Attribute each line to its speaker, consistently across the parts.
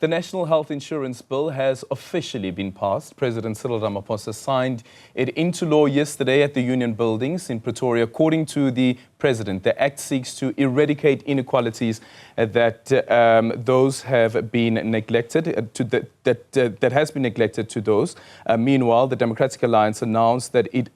Speaker 1: The National Health Insurance Bill has officially been passed. President Cyril Ramaphosa signed it into law yesterday at the Union Buildings in Pretoria. According to the President, the Act seeks to eradicate inequalities that those have been neglected, that has been neglected to those. Meanwhile, the Democratic Alliance announced that it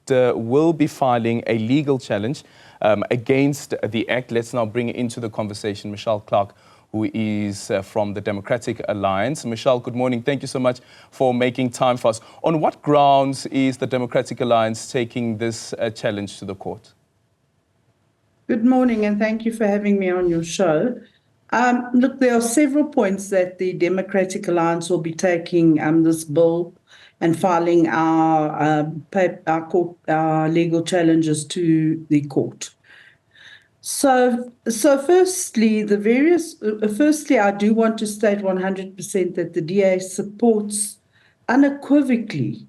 Speaker 1: will be filing a legal challenge against the Act. Let's now bring into the conversation Michele Clarke, who is from the Democratic Alliance. Michele, good morning. Thank you so much for making time for us. On what grounds is the Democratic Alliance taking this challenge to the court?
Speaker 2: Good morning, and thank you for having me on your show. Look, there are several points that the Democratic Alliance will be taking this bill and filing our legal challenges to the court. So firstly, I do want to state 100% that the DA supports unequivocally,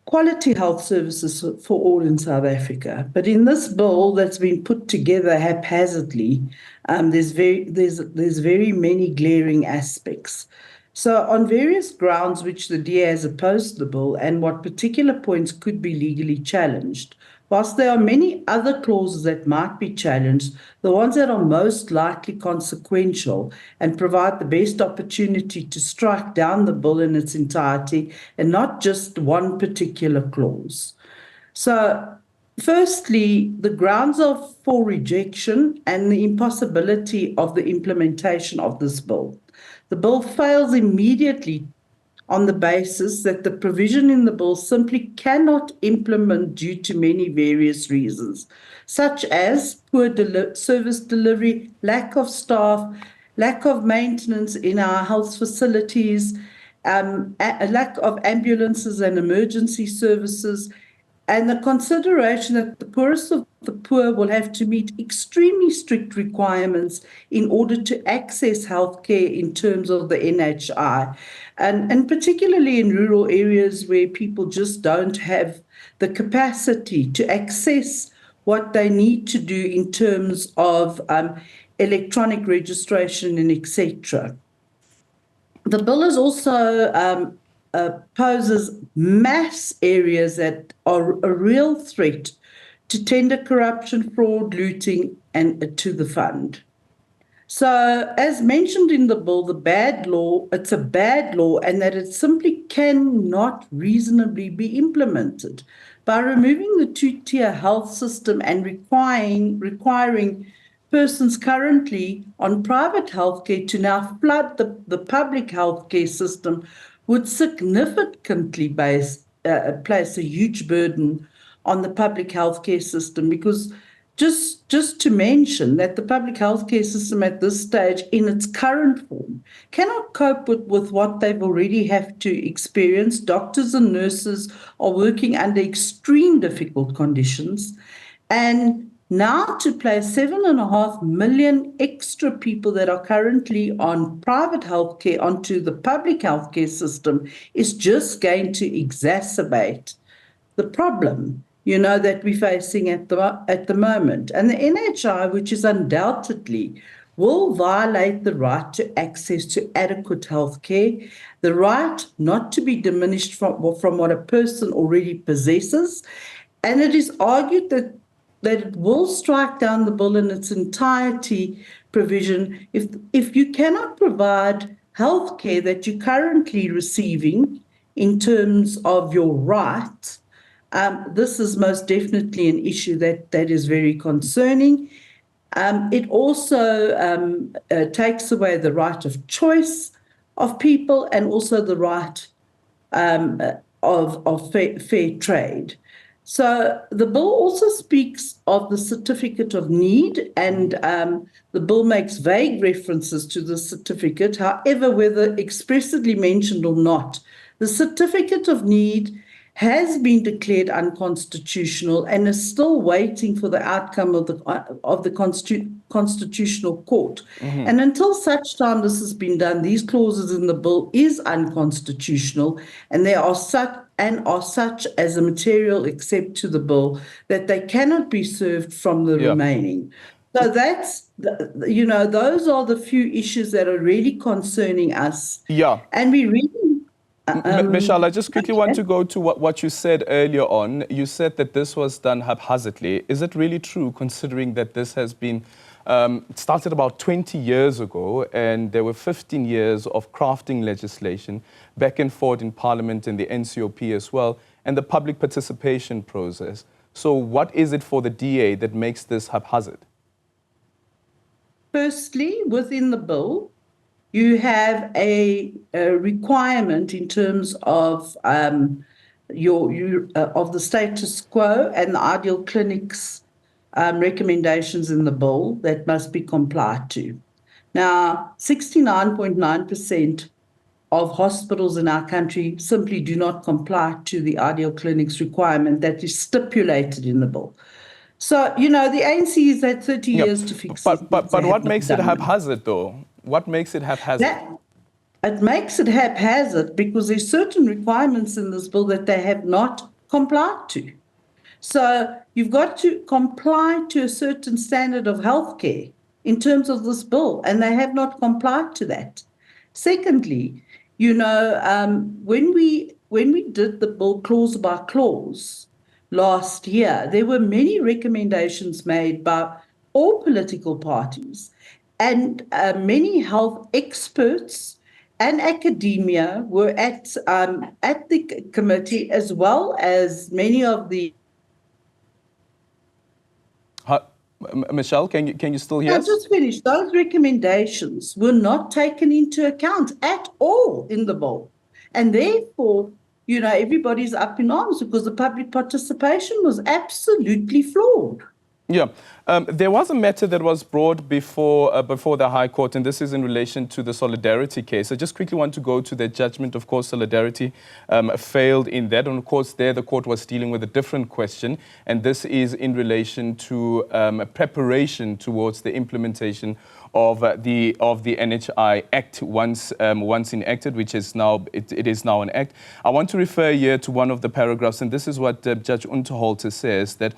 Speaker 2: quality health services for all in South Africa. But in this bill that's been put together haphazardly, there's very many glaring aspects. So on various grounds which the DA has opposed the bill and what particular points could be legally challenged, whilst there are many other clauses that might be challenged, the ones that are most likely consequential and provide the best opportunity to strike down the bill in its entirety and not just one particular clause. So firstly, the grounds for rejection and the impossibility of the implementation of this bill. The bill fails immediately on the basis that the provision in the bill simply cannot implement due to many various reasons, such as poor service delivery, lack of staff, lack of maintenance in our health facilities, a lack of ambulances and emergency services, and the consideration that the poorest of the poor will have to meet extremely strict requirements in order to access healthcare in terms of the NHI, and particularly in rural areas where people just don't have the capacity to access what they need to do in terms of electronic registration and etc. The bill is also poses mass areas that are a real threat to tender corruption, fraud, looting, and to the fund. So, as mentioned in the bill, it's a bad law, and that it simply cannot reasonably be implemented. By removing the two-tier health system and requiring persons currently on private healthcare to now flood the public healthcare system would significantly place a huge burden on the public healthcare system, because just to mention that the public healthcare system at this stage in its current form cannot cope with what they've already have to experience. Doctors and nurses are working under extreme difficult conditions, and now to place 7.5 million extra people that are currently on private healthcare onto the public healthcare system is just going to exacerbate the problem, that we're facing at the moment. And the NHI, which is undoubtedly will violate the right to access to adequate healthcare, the right not to be diminished from what a person already possesses. And it is argued that it will strike down the bill in its entirety provision if you cannot provide healthcare that you're currently receiving in terms of your rights. This is most definitely an issue that is very concerning. It also takes away the right of choice of people and also the right of fair trade. So the bill also speaks of the certificate of need, and the bill makes vague references to the certificate. However, whether expressly mentioned or not, the certificate of need has been declared unconstitutional and is still waiting for the outcome of the Constitutional Court. Mm-hmm. And until such time this has been done, these clauses in the bill is unconstitutional, and they are such as a material except to the bill that they cannot be served from the remaining. So that's, those are the few issues that are really concerning us.
Speaker 1: Yeah.
Speaker 2: And we really...
Speaker 1: Michele, I just quickly want
Speaker 2: okay.
Speaker 1: to go to what you said earlier on. You said that this was done haphazardly. Is it really true, considering that this has been it started about 20 years ago, and there were 15 years of crafting legislation back and forth in Parliament and the NCOP as well, and the public participation process. So what is it for the DA that makes this haphazard?
Speaker 2: Firstly, within the bill, you have a requirement in terms of of the status quo and the ideal clinics recommendations in the bill that must be complied to. Now, 69.9% of hospitals in our country simply do not comply to the ideal clinics requirement that is stipulated in the bill. So, the ANC has had 30 years to fix it.
Speaker 1: But what makes it haphazard, though? What makes it haphazard?
Speaker 2: It makes it haphazard because there's certain requirements in this bill that they have not complied to. So you've got to comply to a certain standard of healthcare in terms of this bill, and they have not complied to that. Secondly, when we did the bill clause by clause last year, there were many recommendations made by all political parties, and many health experts and academia were at the committee, as well as many of the...
Speaker 1: Michele, can you still hear us?
Speaker 2: I'll just finish. Those recommendations were not taken into account at all in the bill. And therefore, everybody's up in arms because the public participation was absolutely flawed.
Speaker 1: Yeah. There was a matter that was brought before the High Court, and this is in relation to the Solidarity case. I just quickly want to go to the judgment. Of course, Solidarity failed in that. And of course, there the court was dealing with a different question, and this is in relation to preparation towards the implementation of the NHI Act once enacted, which is now it is now an act. I want to refer here to one of the paragraphs, and this is what Judge Unterhalter says, that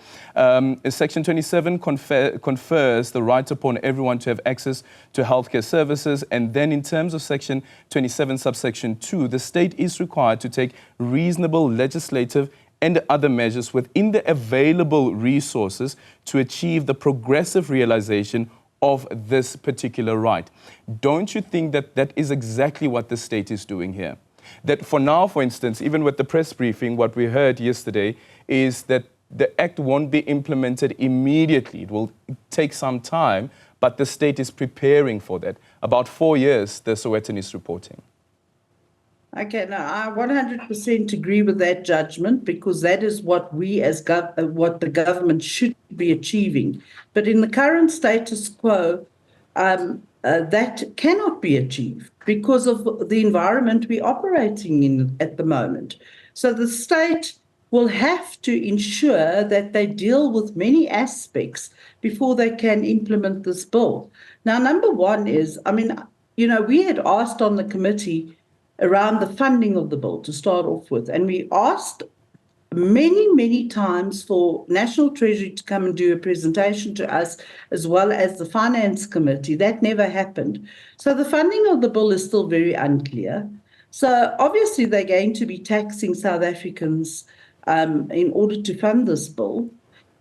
Speaker 1: Section 27 confers the right upon everyone to have access to healthcare services, and then in terms of Section 27 subsection 2, the state is required to take reasonable legislative and other measures within the available resources to achieve the progressive realization of this particular right. Don't you think that that is exactly what the state is doing here? That for now, for instance, even with the press briefing, what we heard yesterday is that the act won't be implemented immediately. It will take some time, but the state is preparing for that. About 4 years, the Sowetan is reporting.
Speaker 2: Okay, now I 100% agree with that judgment, because that is what we as what the government should be achieving. But in the current status quo, that cannot be achieved because of the environment we're operating in at the moment. So the state will have to ensure that they deal with many aspects before they can implement this bill. Now, number one is, we had asked on the committee around the funding of the bill to start off with. And we asked many, many times for National Treasury to come and do a presentation to us, as well as the Finance Committee. That never happened. So the funding of the bill is still very unclear. So obviously they're going to be taxing South Africans in order to fund this bill.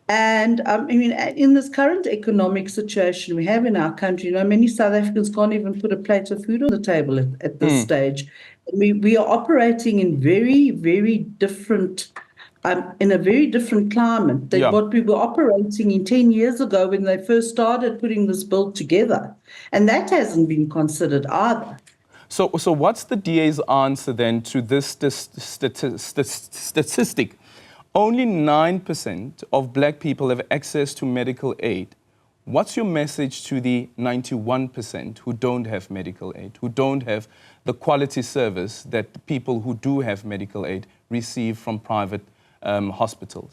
Speaker 2: And in this current economic situation we have in our country, many South Africans can't even put a plate of food on the table at this stage. We are operating in very, very different, in a very different climate than what we were operating in 10 years ago when they first started putting this bill together. And that hasn't been considered either.
Speaker 1: So what's the DA's answer then to this statistic? Only 9% of black people have access to medical aid. What's your message to the 91% who don't have medical aid, who don't have the quality service that people who do have medical aid receive from private hospitals?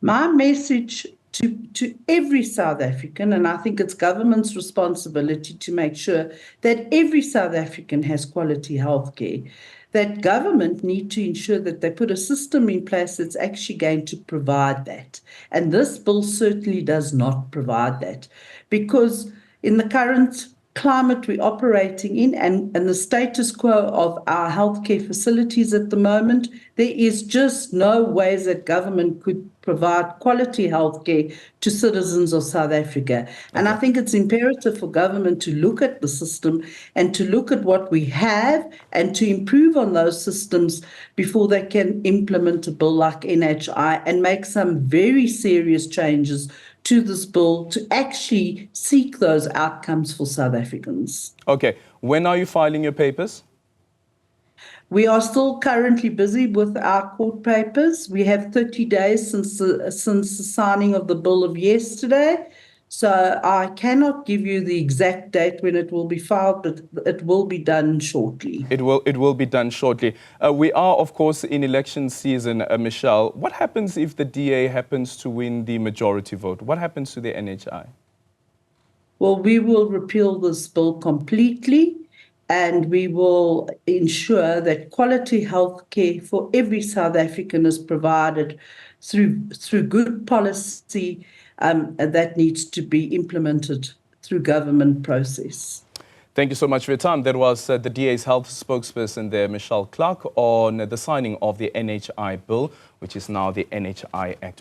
Speaker 2: My message to every South African, and I think it's government's responsibility to make sure that every South African has quality healthcare, that government need to ensure that they put a system in place that's actually going to provide that. And this bill certainly does not provide that, because in the current climate we're operating in and the status quo of our healthcare facilities at the moment, there is just no ways that government could provide quality healthcare to citizens of South Africa. And I think it's imperative for government to look at the system and to look at what we have and to improve on those systems before they can implement a bill like NHI and make some very serious changes to this bill to actually seek those outcomes for South Africans.
Speaker 1: Okay. When are you filing your papers?
Speaker 2: We are still currently busy with our court papers. We have 30 days since the signing of the bill of yesterday. So I cannot give you the exact date when it will be filed, but it will be done shortly.
Speaker 1: It will be done shortly. We are, of course, in election season, Michele. What happens if the DA happens to win the majority vote? What happens to the NHI?
Speaker 2: Well, we will repeal this bill completely, and we will ensure that quality health care for every South African is provided through good policy that needs to be implemented through government process.
Speaker 1: Thank you so much for your time. That was the DA's health spokesperson there, Michele Clarke, on the signing of the NHI bill, which is now the NHI Act.